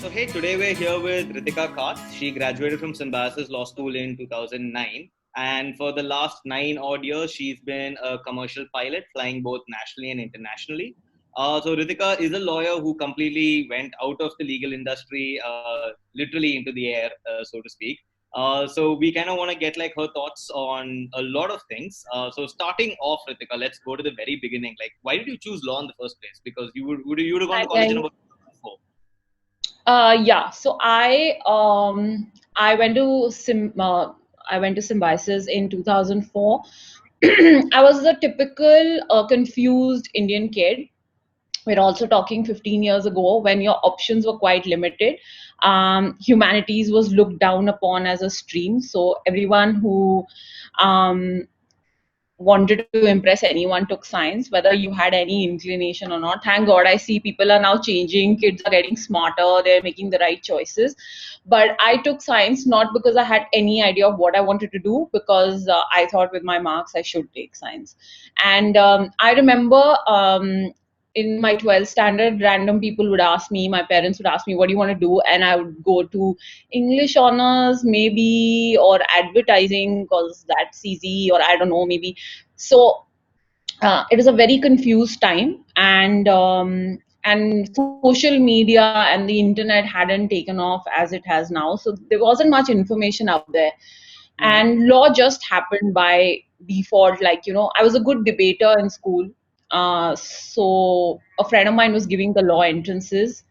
So hey, today we're here with Ritika Kaath. She graduated from Symbiosis Law School in 2009. And for the last 9 odd years, she's been a commercial pilot flying both nationally and internationally. So Ritika is a lawyer who completely went out of the legal industry, literally into the air, so to speak. So we kind of want to get like her thoughts on a lot of things. So starting off, Ritika, let's go to the very beginning. Like, why did you choose law in the first place? Because you would have gone Hi to college in guys. about 2004. Yeah. So I went to Symbiosis in 2004. I was the typical confused Indian kid. We're also talking 15 years ago when your options were quite limited. Humanities was looked down upon as a stream, so everyone who um, wanted to impress anyone took science, whether you had any inclination or not. Thank God, I see people are now changing, kids are getting smarter, they're making the right choices. But I took science not because I had any idea of what I wanted to do, because I thought with my marks I should take science. And I remember in my 12th standard, random people would ask me, my parents would ask me, what do you want to do? And I would go to English honors, maybe, or advertising, because that's easy, or I don't know, maybe. So it was a very confused time, and social media and the internet hadn't taken off as it has now. So there wasn't much information out there, Mm-hmm. and law just happened by default. Like, I was a good debater in school. So a friend of mine was giving the law entrances,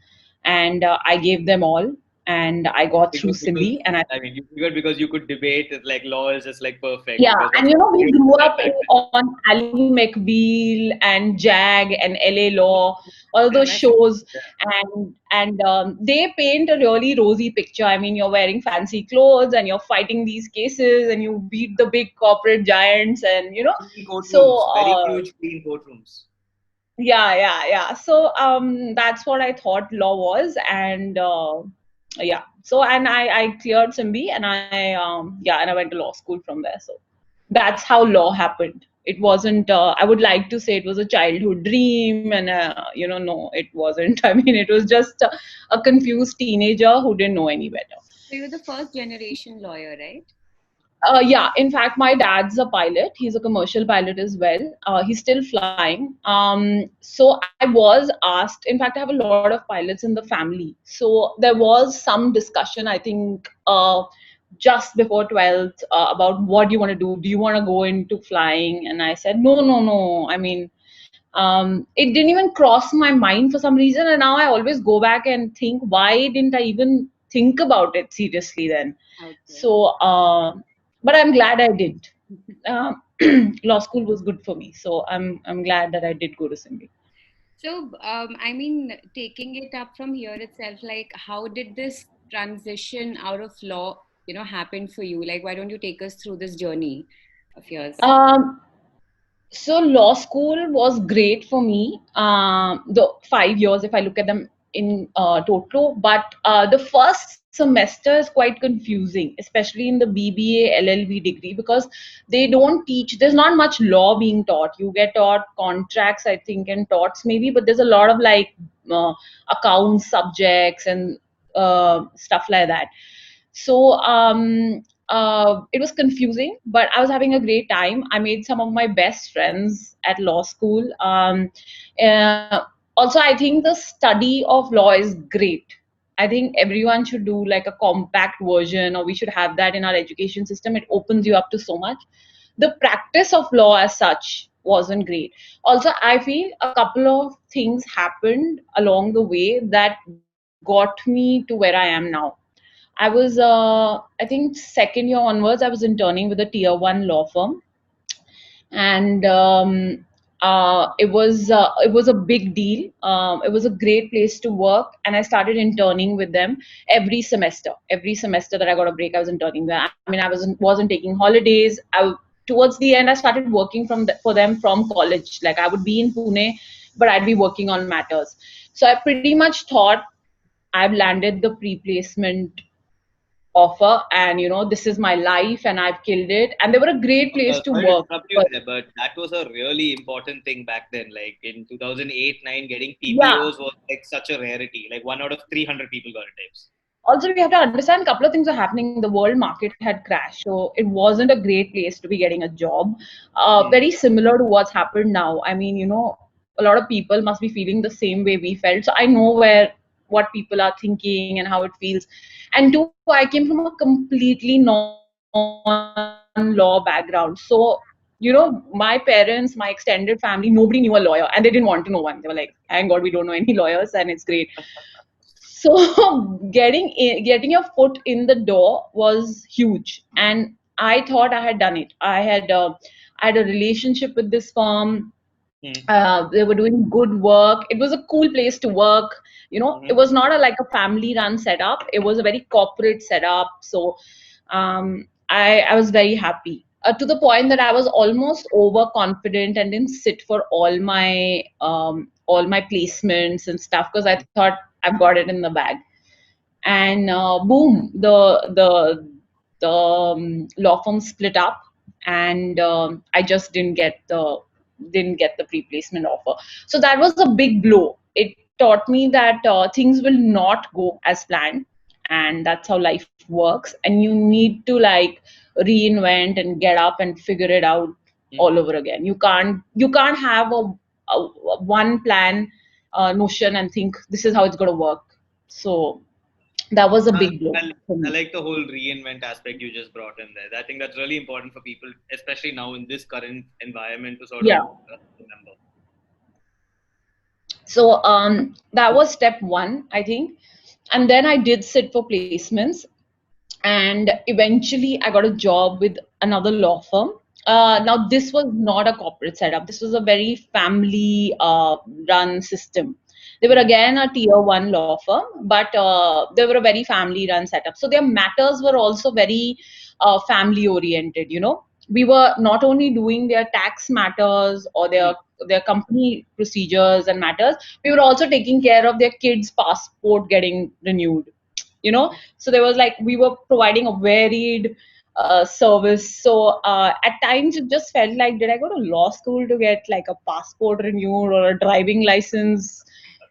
and I gave them all, and I got through Figured because Simbi, and I I mean, you figured because you could debate it, like law is just like perfect yeah, because and that's we what grew at up that on Ally McBeal and Jag and LA Law, all time. those And I see. shows, Yeah. and they paint a really rosy picture. I mean, you're wearing fancy clothes and you're fighting these cases and you beat the big corporate giants, and Clean so courtrooms, very huge clean courtrooms. yeah. So that's what I thought law was, and yeah. So and I cleared Simbi, and I went to law school from there. So that's how law happened. It wasn't. I would like to say it was a childhood dream, and no, it wasn't. I mean, it was just a confused teenager who didn't know any better. So you're the first generation lawyer, right? Yeah, in fact, my dad's a pilot. He's a commercial pilot as well. He's still flying. So I was asked, in fact, I have a lot of pilots in the family. So there was some discussion, I think, just before 12th, about what do you want to do? Do you want to go into flying? And I said, no, no, no. I mean, it didn't even cross my mind for some reason. And now I always go back and think, why didn't I even think about it seriously then? Okay. So, but I'm glad I did. Uh, law school was good for me, so I'm glad that I did go to Simbi. So, I mean, taking it up from here itself, like, how did this transition out of law, happen for you? Like, why don't you take us through this journey of yours? Um, so law school was great for me. The 5 years, if I look at them in total, but the first semester is quite confusing, especially in the BBA LLB degree, because they don't teach. There's not much law being taught. You get taught contracts, I think, and torts maybe, but there's a lot of like accounts subjects and stuff like that. So it was confusing, but I was having a great time. I made some of my best friends at law school. Uh, Also, I think the study of law is great. I think everyone should do like a compact version, or we should have that in our education system. It opens you up to so much. The practice of law as such wasn't great. Also, I feel a couple of things happened along the way that got me to where I am now. I think, second year onwards, I was interning with a tier one law firm, and it was a big deal. It was a great place to work, and I started interning with them every semester. Every semester that I got a break, I was interning there. I mean, I wasn't taking holidays. Towards the end, I started working for them from college. Like, I would be in Pune, but I'd be working on matters. So I pretty much thought I've landed the pre-placement offer, and this is my life and I've killed it, and they were a great place to Sorry to work. interrupt you there, but that was a really important thing back then. Like in 2008-9, getting Yeah. PPOs was like such a rarity. Like 1 out of 300 people got a tips. Also, we have to understand a couple of things are happening. The world market had crashed, so it wasn't a great place to be getting a job. Very similar to what's happened now. I mean, a lot of people must be feeling the same way we felt. So I know what people are thinking and how it feels. And two, I came from a completely non-law background. So my parents, my extended family, nobody knew a lawyer, and they didn't want to know one. They were like, thank God we don't know any lawyers, and it's great. So getting your foot in the door was huge, and I thought I had done it. I had a relationship with this firm. They were doing good work. It was a cool place to work. It was not like a family run setup. It was a very corporate setup. So I was very happy, to the point that I was almost overconfident and didn't sit for all my placements and stuff, because I thought I've got it in the bag. And boom, the law firm split up, and I just didn't get the pre-placement offer. So that was a big blow. It taught me that things will not go as planned, and that's how life works, and you need to like reinvent and get up and figure it out all over again. You can't have a one plan notion and think this is how it's going to work. So that was a big blow for I me. like the whole reinvent aspect you just brought in there. I think that's really important for people, especially now in this current environment, to sort of Yeah. remember. So that was step one, I think. And then I did sit for placements, and eventually I got a job with another law firm. Now this was not a corporate setup. This was a very family run system. They were again a tier one law firm, but they were a very family run setup. So their matters were also very family oriented. We were not only doing their tax matters or their company procedures and matters. We were also taking care of their kids' passport getting renewed. So there was like we were providing a varied service. So at times it just felt like, did I go to law school to get like a passport renewed or a driving license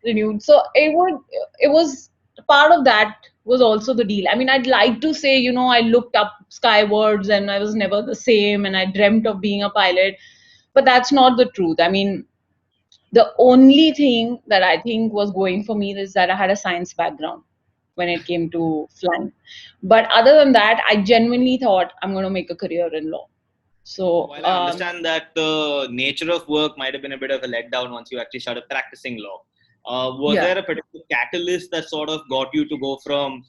renewed? So it was part of that was also the deal. I mean, I'd like to say, I looked up skywards and I was never the same and I dreamt of being a pilot, but that's not the truth. I mean, the only thing that I think was going for me is that I had a science background when it came to flying. But other than that, I genuinely thought I'm going to make a career in law. So, While I understand that the nature of work might have been a bit of a letdown once you actually started practicing law, was yeah. there a particular catalyst that sort of got you to go from,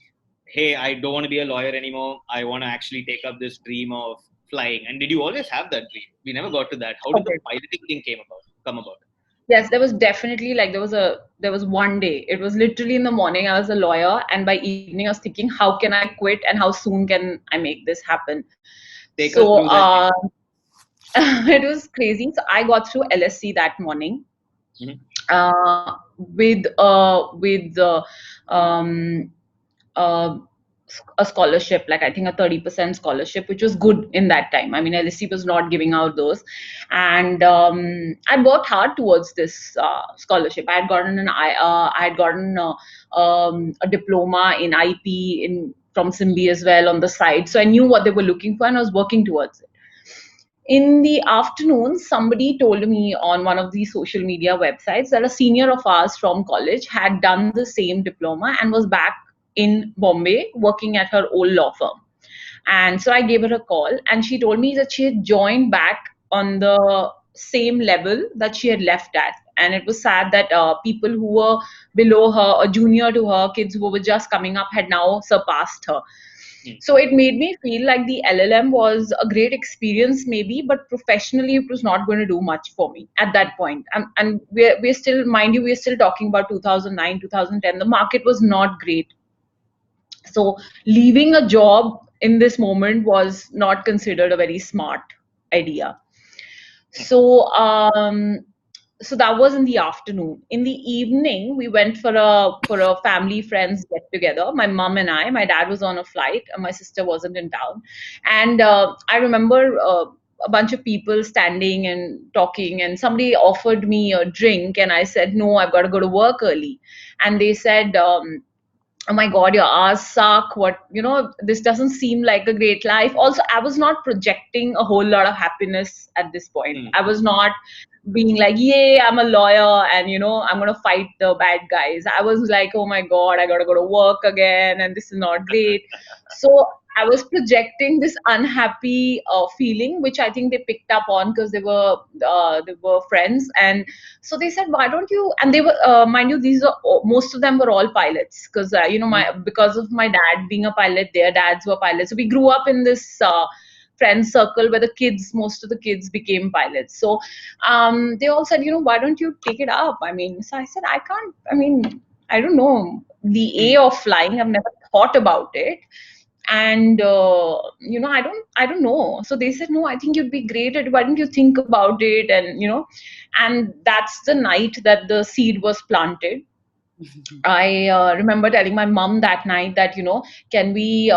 hey, I don't want to be a lawyer anymore, I want to actually take up this dream of flying? And did you always have that dream? We never got to that. How did the Okay. piloting thing come about? Yes, there was definitely like there was one day. It was literally in the morning. I was a lawyer, and by evening I was thinking, how can I quit and how soon can I make this happen? Take us So through that. it was crazy. So I got through LSC that morning with um, uh, a scholarship, like I think a 30% scholarship, which was good in that time. I mean, LSE was not giving out those, and I worked hard towards this scholarship. I had gotten a diploma in IP in from Simbi as well on the side, so I knew what they were looking for, and I was working towards it. In the afternoon, somebody told me on one of these social media websites that a senior of ours from college had done the same diploma and was back in Bombay working at her old law firm. And so I gave her a call, and she told me that she had joined back on the same level that she had left at. And it was sad that people who were below her or junior to her, kids who were just coming up, had now surpassed her. So it made me feel like the LLM was a great experience, maybe, but professionally it was not going to do much for me at that point. And we're still, mind you, we're still talking about 2009, 2010. The market was not great. So leaving a job in this moment was not considered a very smart idea. So so that was in the afternoon. In the evening, we went for a family friends get together. My mom and I. My dad was on a flight, and my sister wasn't in town. And I remember a bunch of people standing and talking, and somebody offered me a drink, and I said no, I've got to go to work early. And they said, oh my god, your hours suck, what, this doesn't seem like a great life. Also, I was not projecting a whole lot of happiness at this point. I was not being like, yay, I'm a lawyer, and I'm going to fight the bad guys. I was like, oh my god, I got to go to work again, and this is not great. So I was projecting this unhappy feeling, which I think they picked up on because they were friends. And so they said, why don't you? And they were, mind you, these are most of them were all pilots, because because of my dad being a pilot, their dads were pilots. So we grew up in this friend circle where most of the kids became pilots. So they all said, why don't you take it up? I mean, so I said, I can't. I mean, I don't know the A of flying. I've never thought about it. And I don't know. So they said, no, I think you'd be great at it. Why don't you think about it? And and that's the night that the seed was planted. I remember telling my mom that night that, can we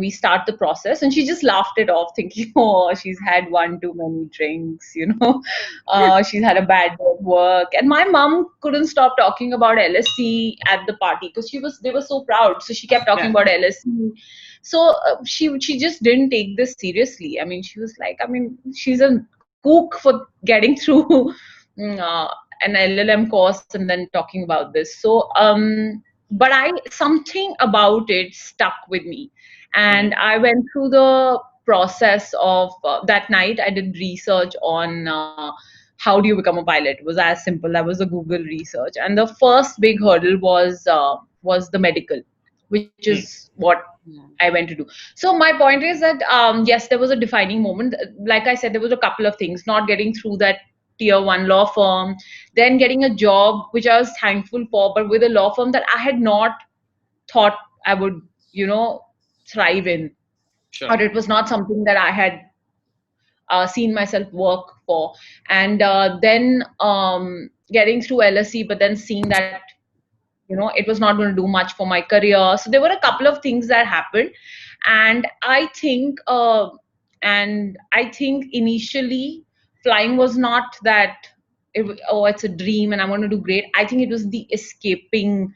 start the process? And she just laughed it off, thinking, oh, she's had one too many drinks, she's had a bad day at work. And my mom couldn't stop talking about LSC at the party because they were so proud. So she kept talking about LSC. So she just didn't take this seriously. I mean, she was like, she's a kook for getting through an LLM course and then talking about this. So, but something about it stuck with me. And I went through the process of that night. I did research on how do you become a pilot. It was as simple. That was the Google research. And the first big hurdle was the medical, which is what I went to do. So my point is that, yes, there was a defining moment. Like I said, there was a couple of things, not getting through that tier 1 law firm, then getting a job, which I was thankful for, but with a law firm that I had not thought I would, thrive in. Sure. Or it was not something that I had seen myself work for. And then getting through LSE, but then seeing that, it was not going to do much for my career. So there were a couple of things that happened. And I think initially flying was not that it's a dream and I want to do great. I think it was the escaping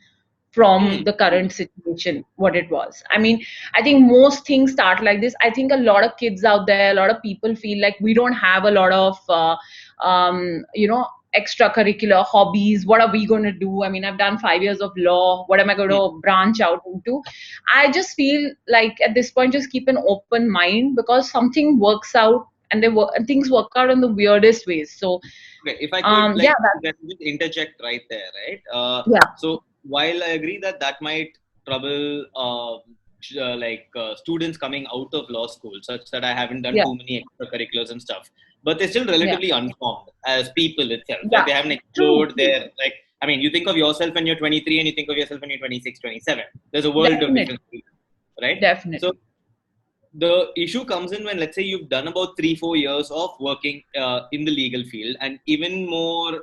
from the current situation, what it was. I mean, I think most things start like this. I think a lot of kids out there, a lot of people feel like we don't have a lot of extracurricular hobbies. What are we going to do? I mean, I've done 5 years of law. What am I going to branch out into? I just feel like at this point, just keep an open mind, because something works out, and things work out in the weirdest ways. So, okay, if I could just interject right there, right? So while I agree that might trouble students coming out of law school, such that I haven't done too many extracurriculars and stuff, but they're still relatively unformed as people itself. Like they haven't explored their, you think of yourself when you're 23 and you think of yourself when you're 26, 27. There's a world of difference, right? Definitely. So the issue comes in when, let's say, you've done about 3-4 years of working in the legal field, and even more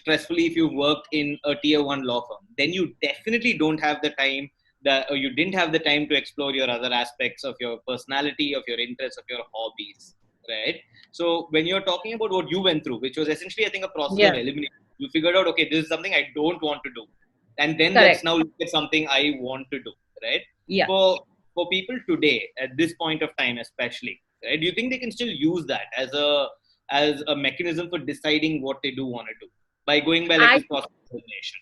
stressfully, if you've worked in a tier 1 law firm, then you definitely don't have the time or you didn't have the time to explore your other aspects of your personality, of your interests, of your hobbies, right? So when you're talking about what you went through, which was essentially, I think, a process of elimination, you figured out, okay, this is something I don't want to do. And then let's now look at something I want to do, right? Yeah. For people today, at this point of time especially, right, do you think they can still use that as a mechanism for deciding what they do want to do by going by this process of elimination?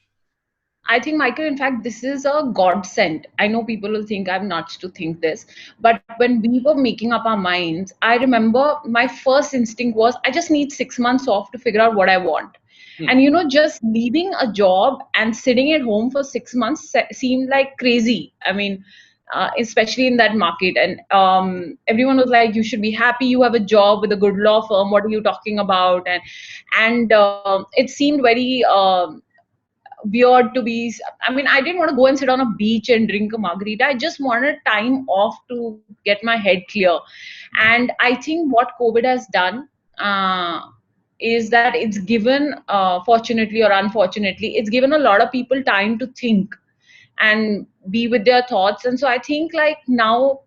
I think, Michael, in fact, this is a godsend. I know people will think I'm nuts to think this, but when we were making up our minds, I remember my first instinct was, I just need 6 months off to figure out what I want. And, just leaving a job and sitting at home for 6 months seemed like crazy. I mean, especially in that market. And everyone was like, you should be happy you have a job with a good law firm. What are you talking about? And it seemed very weird to be, I didn't want to go and sit on a beach and drink a margarita. I just wanted time off to get my head clear. And I think what COVID has done is that it's given, fortunately or unfortunately, it's given a lot of people time to think and be with their thoughts. And so I think like now,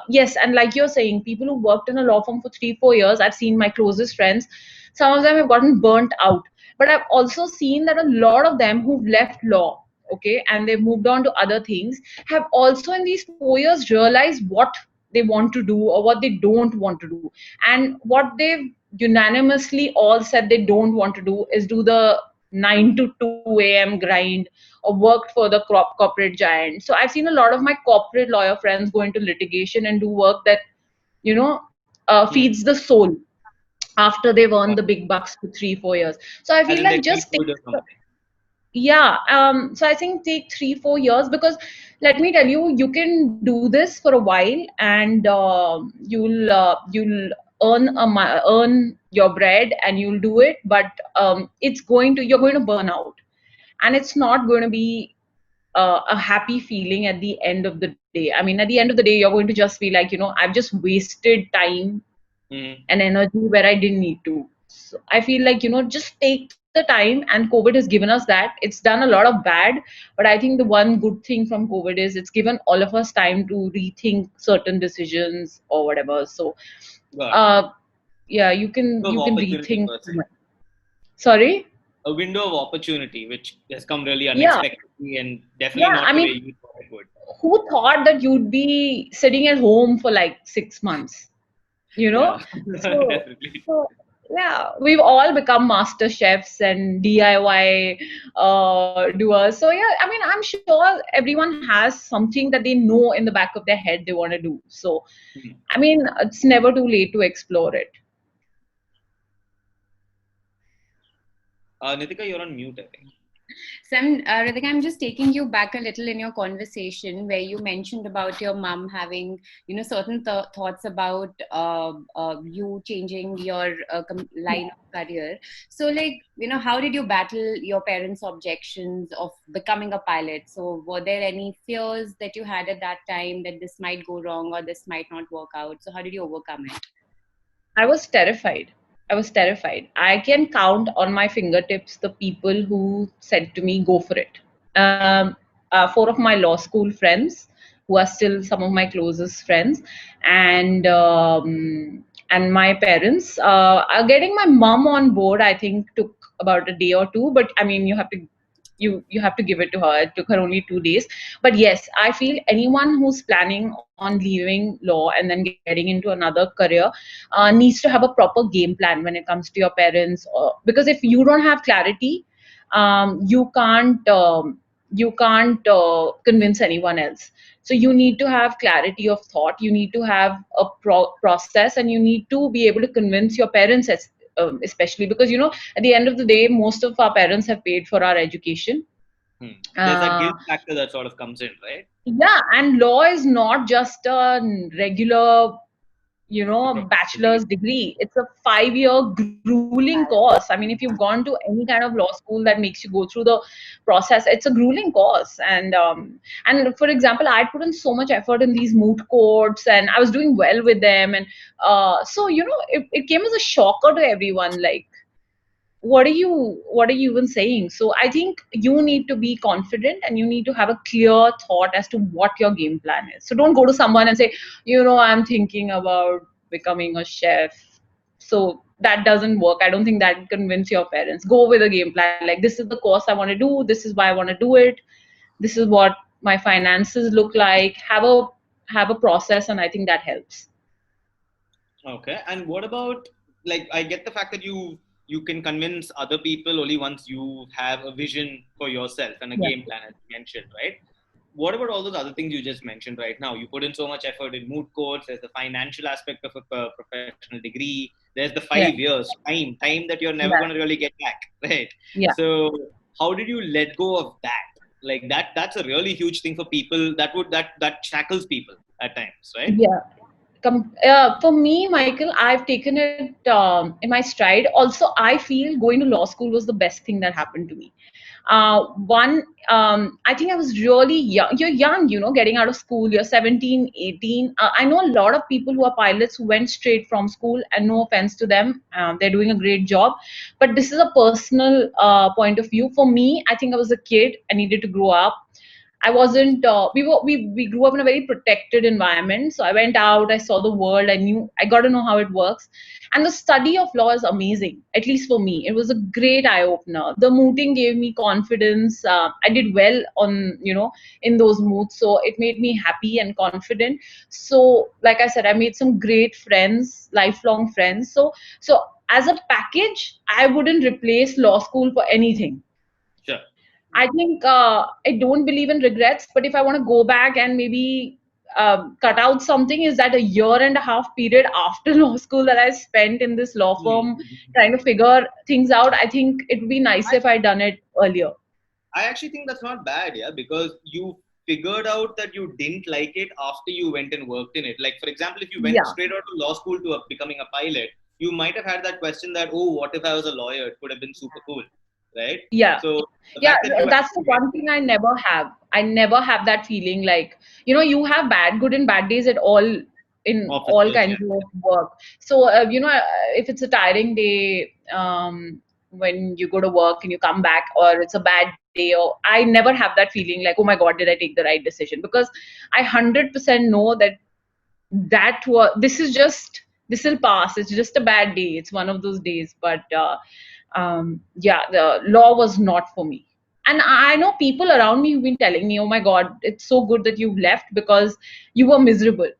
yes, and like you're saying, people who worked in a law firm for 3-4 years, I've seen my closest friends, some of them have gotten burnt out. But I've also seen that a lot of them who've left law, okay, and they've moved on to other things, have also in these 4 years realized what they want to do or what they don't want to do. And what they've unanimously all said they don't want to do is do the 9 to 2 a.m. grind or worked for the corporate giant. So I've seen a lot of my corporate lawyer friends go into litigation and do work that, Hmm. feeds the soul after they've earned the big bucks for 3-4 years. So I As feel in they like feel just good or something. yeah, so I think take 3-4 years, because let me tell you, you can do this for a while and you'll earn your bread and you'll do it, but you're going to burn out, and it's not going to be a happy feeling at the end of the day. I mean, at the end of the day, you're going to just be like, I've just wasted time Hmm. and energy where I didn't need to. So I feel like, just take the time, and COVID has given us that. It's done a lot of bad, but I think the one good thing from COVID is it's given all of us time to rethink certain decisions or whatever. So, Got it. uh, yeah, you can Opportunity rethink. per se. Sorry? A window of opportunity which has come really Yeah, unexpectedly and definitely yeah. not I the way mean, you thought it would. who thought that you'd be sitting at home for like 6 months? you Yeah, know so definitely. so yeah, we've all become master chefs and DIY doers. So yeah, I mean, I'm sure everyone has something that they know in the back of their head they want to do. So Hmm. I mean, it's never too late to explore it. Nitika, you're on mute, I think. So, Ritika, I'm just taking you back a little in your conversation where you mentioned about your mom having, certain thoughts about you changing your line of career. So, like, how did you battle your parents' objections of becoming a pilot? So, were there any fears that you had at that time that this might go wrong or this might not work out? So, how did you overcome it? I was terrified. I was terrified. I can count on my fingertips the people who said to me, "Go for it." Four of my law school friends, who are still some of my closest friends, and my parents. Getting my mom on board, I think, took about a day or two. But I mean, you have to give it to her. It took her only 2 days. But yes, I feel anyone who's planning on leaving law and then getting into another career needs to have a proper game plan when it comes to your parents. Because if you don't have clarity, you can't convince anyone else. So you need to have clarity of thought. You need to have a process, and you need to be able to convince your parents, especially because at the end of the day, most of our parents have paid for our education. Hmm. There's that Uh, guilt factor that sort of comes in, right? yeah, and law is not just a regular Professional degree. bachelor's degree. It's a 5-year grueling course. I mean, if you've gone to any kind of law school that makes you go through the process, it's a grueling course. And for example, I put in so much effort in these moot courts, and I was doing well with them. And so it came as a shocker to everyone, like, what are you even saying? So I think you need to be confident, and you need to have a clear thought as to what your game plan is. So don't go to someone and say, I'm thinking about becoming a chef. So that doesn't work. I don't think that can convince your parents. Go with a game plan, like, this is the course I want to do, this is why I want to do it, this is what my finances look like. Have a process, and I think that helps. Okay. And what about, like, I get the fact that you can convince other people only once you have a vision for yourself and a Yeah, game plan, as you mentioned, right? What about all those other things you just mentioned right now? You put in so much effort in moot courts. There's the financial aspect of a professional degree. There's the five yeah, years time that you're never yeah, going to really get back, right? yeah. So how did you let go of that? Like that's a really huge thing for people. That shackles people at times, right? Yeah. For me, Michael, I've taken it in my stride. Also, I feel going to law school was the best thing that happened to me. One, I think I was really young. You're young, getting out of school. You're 17, 18. I know a lot of people who are pilots who went straight from school, and no offense to them, they're doing a great job. But this is a personal point of view. For me, I think I was a kid. I needed to grow up. I wasn't. We grew up in a very protected environment. So I went out. I saw the world. I got to know how it works. And the study of law is amazing. At least for me, it was a great eye opener. The mooting gave me confidence. I did well on in those moots, so it made me happy and confident. So, like I said, I made some great friends, lifelong friends. So as a package, I wouldn't replace law school for anything. Sure. I think I don't believe in regrets, but if I want to go back and maybe cut out something, is that a year and a half period after law school that I spent in this law firm trying to figure things out. I think it would be nicer if I'd done it earlier. I actually think that's not bad, yeah, because you figured out that you didn't like it after you went and worked in it. Like, for example, if you went Yeah. straight out to law school to becoming a pilot, you might have had that question that, oh, what if I was a lawyer? It could have been super cool, right? Yeah. So the Yeah, fact that you that's the one thing I never have. I never have that feeling like, you have good and bad days at all in all offices, kinds yeah. of work. So, if it's a tiring day, when you go to work and you come back, or it's a bad day, or I never have that feeling like, oh my God, did I take the right decision? Because I 100% know that this will pass. It's just a bad day. It's one of those days. But yeah, the law was not for me. And I know people around me who've been telling me, oh my God, it's so good that you've left because you were miserable.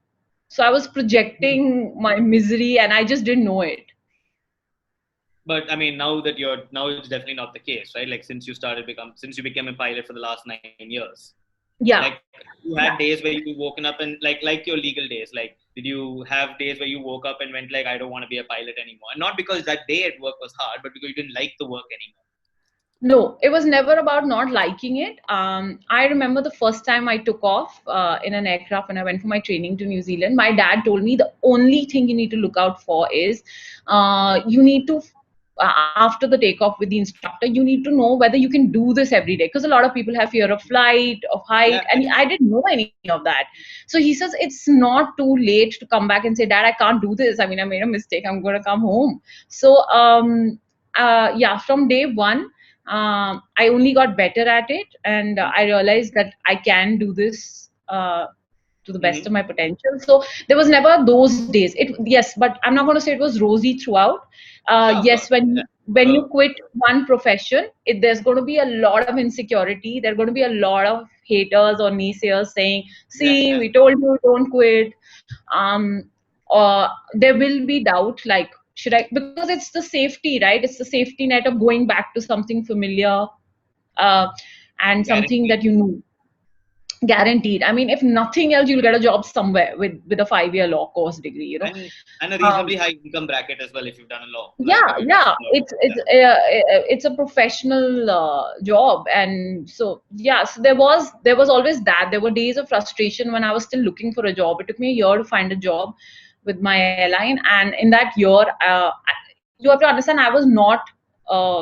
So I was projecting my misery and I just didn't know it. But I mean, now it's definitely not the case, right? Like since you became a pilot for the last 9 years, Yeah. like you had days where you woken up and like your legal days, like did you have days where you woke up and went like, I don't want to be a pilot anymore? And not because that day at work was hard, but because you didn't like the work anymore. No, it was never about not liking it. I remember the first time I took off in an aircraft when I went for my training to New Zealand. My dad told me the only thing you need to look out for is you need to, after the takeoff with the instructor, you need to know whether you can do this every day. Because a lot of people have fear of flight, of height, Yeah, and I didn't know any of that. So he says it's not too late to come back and say, Dad, I can't do this. I mean, I made a mistake. I'm going to come home. So, yeah, from day one, I only got better at it, and I realized that I can do this to the best of my potential. So there was never those days. Yes, but I'm not going to say it was rosy throughout. sure, of Yes, course. Yeah. when you quit one profession, there's going to be a lot of insecurity. There's going to be a lot of haters or naysayers saying, "See, Yeah. we told you don't quit." Um, there will be doubt, like, should I? Because it's the safety, right? It's the safety net of going back to something familiar, uh, and something Guaranteed. that you knew. Guaranteed. I mean, if nothing else, you'll get a job somewhere with a 5-year law course degree. And a reasonably high income bracket as well if you've done a law, like Yeah, if you've done yeah. a law. It's a professional job, and so yeah. So there was always that. There were days of frustration when I was still looking for a job. It took me a year to find a job with my airline, and in that year, you have to understand I was not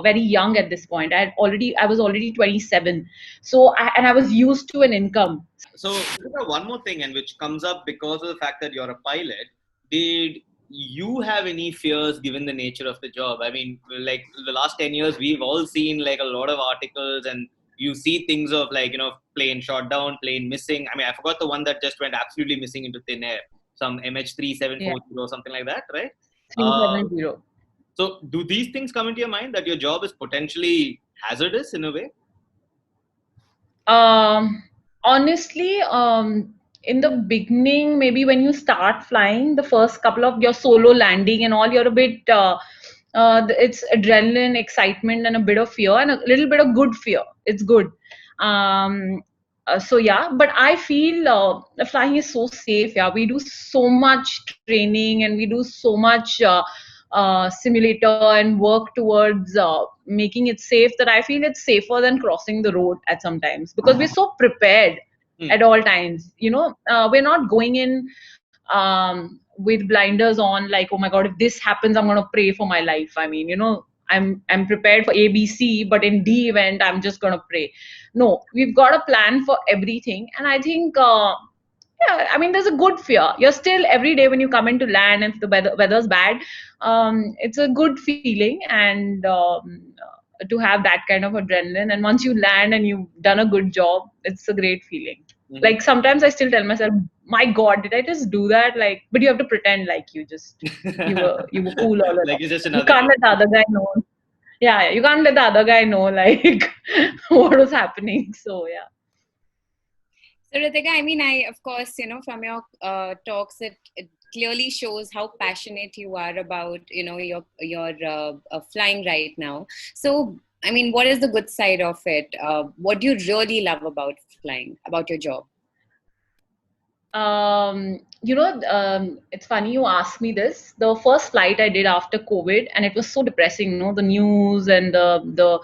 very young at this point. I was already 27, so and I was used to an income. So one more thing, and which comes up because of the fact that you're a pilot. Did you have any fears given the nature of the job? I mean, like the last 10 years, we've all seen like a lot of articles, and you see things of like, plane shot down, plane missing. I mean, I forgot the one that just went absolutely missing into thin air, some MH370 Yeah, or something like that, right? Uh, 370. so do these things come into your mind that your job is potentially hazardous in a way? Um, honestly, in the beginning, maybe when you start flying, the first couple of your solo landing and all, you're a bit, it's adrenaline, excitement, and a bit of fear, and a little bit of good fear. It's good. So yeah, but I feel the flying is so safe. Yeah, we do so much training and we do so much simulator and work towards making it safe that I feel it's safer than crossing the road at some times because we're so prepared at all times. We're not going in with blinders on, like, oh my God, if this happens, I'm going to pray for my life. I mean, I'm prepared for ABC, but in D event I'm just gonna pray. No, we've got a plan for everything, and I think yeah, I mean, there's a good fear. You're still every day when you come into land, if the weather's bad, it's a good feeling, and to have that kind of adrenaline. And once you land and you've done a good job, it's a great feeling. Mhm. Like sometimes I still tell myself, "My God, did I just do that?" Like, but you have to pretend like you were cool all Like along. it's just You another can't day. let the other guy know. Yeah, you can't let the other guy know like what was happening. So yeah. So, Ritika, I mean, I, of course, from your talks, it clearly shows how passionate you are about, your flying right now. So, I mean, what is the good side of it? What do you really love about flying, about your job? It's funny you ask me this. The first flight I did after COVID, and it was so depressing, the news and the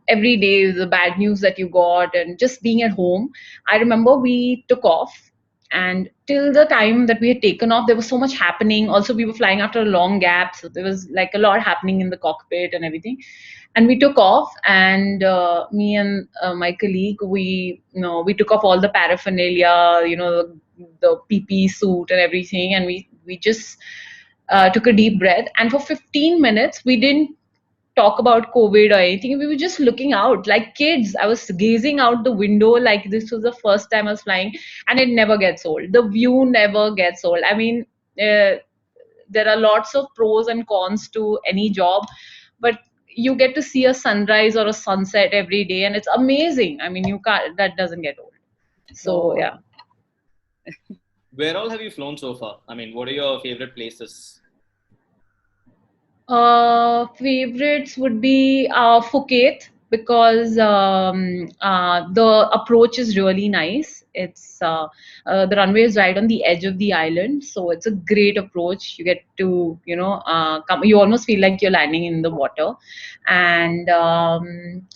every day the bad news that you got, and just being at home. I remember we took off, and till the time that we had taken off, there was so much happening. Also, we were flying after a long gap, so there was like a lot happening in the cockpit and everything. And we took off, and me and my colleague, we took off all the paraphernalia, the ppe suit and everything, and we just took a deep breath, and for 15 minutes we didn't talk about COVID or anything. We were just looking out like kids. I was gazing out the window like this was the first time I was flying, and it never gets old. The view never gets old. I mean, there are lots of pros and cons to any job, but you get to see a sunrise or a sunset every day, and it's amazing. I mean, you can't, that doesn't get old. So Oh, yeah. Where all have you flown so far? I mean, what are your favorite places? Favorites would be Phuket, because the approach is really nice. The runway is right on the edge of the island, so it's a great approach. You get to, come. You almost feel like you're landing in the water. And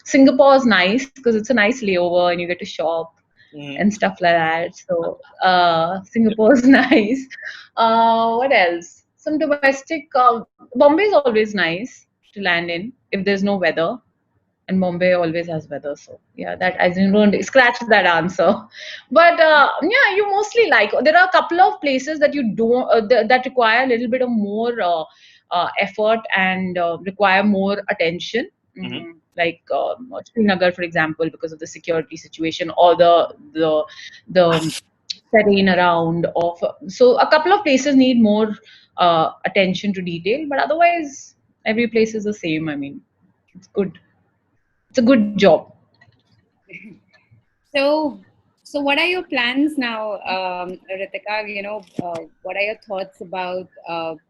Singapore is nice because it's a nice layover, and you get to shop Mhm. and stuff like that. So Singapore is nice. What else? Some domestic. Bombay is always nice to land in if there's no weather, and Bombay always has weather. So yeah, that I didn't want to scratch that answer. But yeah, you mostly like. There are a couple of places that you don't that require a little bit of more effort and require more attention. Mhm. Like Srinagar, for example, because of the security situation, or the terrain around. So a couple of places need more attention to detail, but otherwise every place is the same. I mean, it's good. It's a good job. so, so what are your plans now, Ritika? What are your thoughts about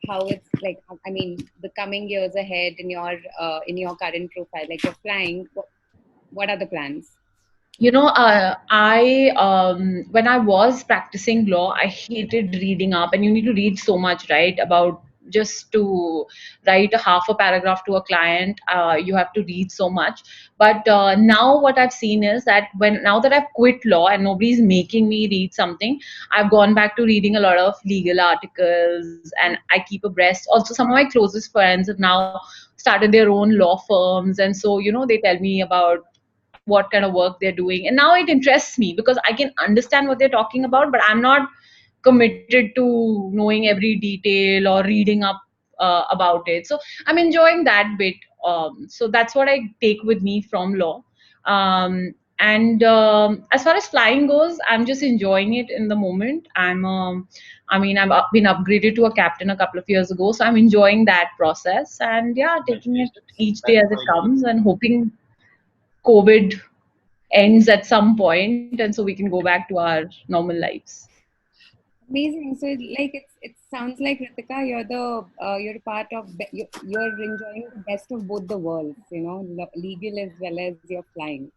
how it's like? I mean, the coming years ahead in your current profile, like you're flying. What are the plans? I when I was practicing law, I hated reading up, and you need to read so much, right? About just to write a half a paragraph to a client, you have to read so much. But now what I've seen is that now that I've quit law and nobody's making me read something, I've gone back to reading a lot of legal articles, and I keep abreast. Also, some of my closest friends have now started their own law firms, and so they tell me about what kind of work they're doing, and now it interests me because I can understand what they're talking about, but I'm not committed to knowing every detail or reading up about it. So I'm enjoying that bit. So that's what I take with me from law. And As far as flying goes, I'm just enjoying it in the moment. Been upgraded to a captain a couple of years ago, so I'm enjoying that process, and yeah, taking it Congratulations. each day That's as it quite good. comes, and hoping COVID ends at some point, and so we can go back to our normal lives. Amazing. So, like, it sounds like Ritika, you're a part of you're enjoying the best of both the worlds. Legal as well as you're flying.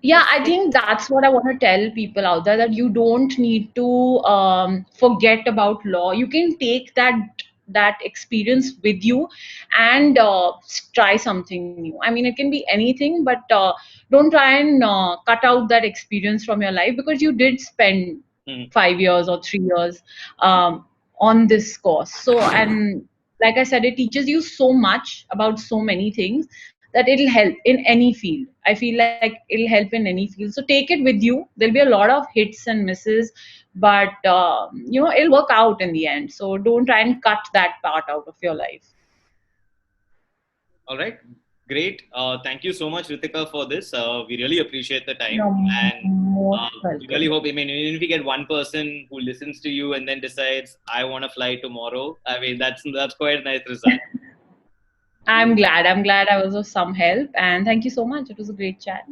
Yeah, I It's think that's what I want to tell people out there, that you don't need to forget about law. You can take that experience with you and try something new. I mean, it can be anything, but don't try and cut out that experience from your life, because you did spend Mhm. 5 years or 3 years on this course. So, and like I said, it teaches you so much about so many things that it'll help in any field. I feel like it'll help in any field. So take it with you. There'll be a lot of hits and misses, but it'll work out in the end. So don't try and cut that part out of your life. All right. Great. Thank you so much, Ritika, for this. We really appreciate the time. You're And most we really welcome. hope, I mean, even if we get one person who listens to you and then decides, I want to fly tomorrow, I mean, that's quite a nice result. I'm glad. I'm glad I was of some help. And thank you so much. It was a great chat.